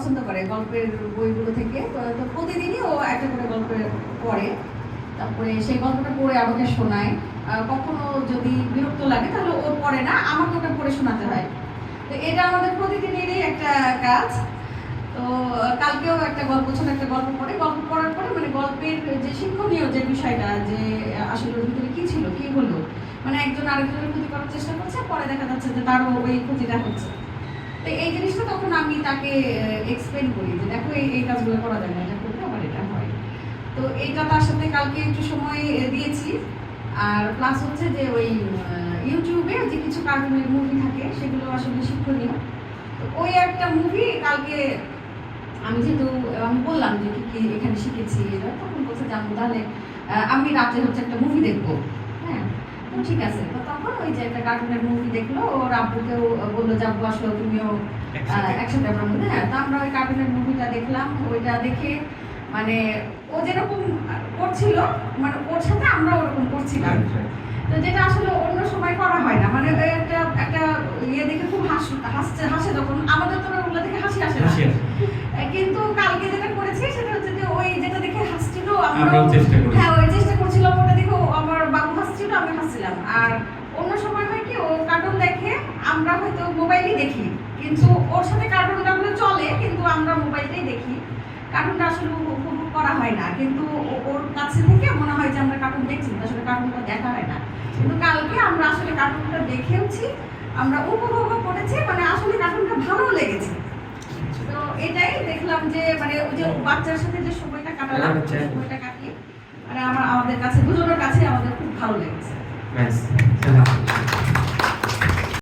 পছন্দ করে গল্পের বইগুলো থেকে। তো প্রতিদিনই ও একটা করে গল্প পড়ে, তারপরে সেই গল্পটা পড়ে আমাকে শোনায়। কখনো যদি বিরক্ত লাগে তাহলে ও পড়ে না, আমাকে ওটা পড়ে শোনাতে হয়। তো এটা আমাদের প্রতিদিনেরই একটা কাজ। তো কালকেও একটা গল্প, ছোট একটা গল্প পড়ে, গল্প পড়ার পরে মানে গল্পের যে শিক্ষণীয় যে বিষয়টা, যে আসলে ওর ভিতরে কি ছিল, কি হলো, মানে একজন আরেকজনের ক্ষতি করার চেষ্টা করছে, পরে দেখা যাচ্ছে যে তারও ওই ক্ষতিটা হচ্ছে। তো এই জিনিসটা তখন আমি তাকে এক্সপ্লেন করি যে দেখো এই কাজগুলো করা যায় না, এটা করলে আবার এটা হয়। তো এইটা তার সাথে কালকে একটু সময় দিয়েছি। আর প্লাস হচ্ছে যে ওই ইউটিউবে যে কিছু কার্টুনের মুভি থাকে সেগুলো আসলে শিক্ষণীয়। তো ওই একটা মুভি কালকে আমি যেহেতু আমি বললাম যে কি কি এখানে শিখেছি, তখন বলছে যে আম্মু তাহলে আমি রাতে হচ্ছে একটা মুভি দেখবো। হ্যাঁ, তো ঠিক আছে। তো তখন ওই যে একটা কার্টুনের মুভি দেখলো, ওর আব্বুকেও বললো যে আব্বু আসলে তুমিও একসাথে আমরা মনে। হ্যাঁ, তো আমরা ওই কার্টুনের মুভিটা দেখলাম। ওইটা দেখে মানে ও যেরকম করছিল, মানে ওর সাথে আমরা ওরকম করছিলাম। তো যেটা আসলে অন্য সময় করা হয় না, মানে একটা একটা ইয়ে দেখে খুব হাসে যখন, আমাদের তো ওগুলো দেখে হাসি আসে না। কিন্তু কালকে যেটা করেছি সেটা হচ্ছে যে ওই যেটা দেখে হাসছিল আমরাও চেষ্টা করি। হ্যাঁ, ওই চেষ্টা করছিলাম, ওটা দেখে আমার বাবু হাসছিল, আমি হাসছিলাম। আর অন্য সময় হয় কি, ও কার্টুন দেখে, আমরা হয়তো মোবাইলই দেখি, কিন্তু ওর সাথে কার্টুনটা চলে, কিন্তু আমরা মোবাইলটাই দেখি। কার্টুনটা আসলে উপভোগ করা হয় না, কিন্তু ওর কাছে থেকে মনে হয় যে আমরা কার্টুন দেখছি, আসলে কার্টুনটা দেখা হয় না। কিন্তু কালকে আমরা আসলে কার্টুনটা দেখেওছি, আমরা উপভোগও করেছি, মানে আসলে কার্টুনটা ভালো লেগেছে। তো এটাই দেখলাম যে মানে ওই যে বাচ্চার সাথে যে সময়টা কাটালাম, সময়টা কাটিয়ে মানে আমাদের কাছে দুজনের কাছে আমাদের খুব ভালো লেগেছে।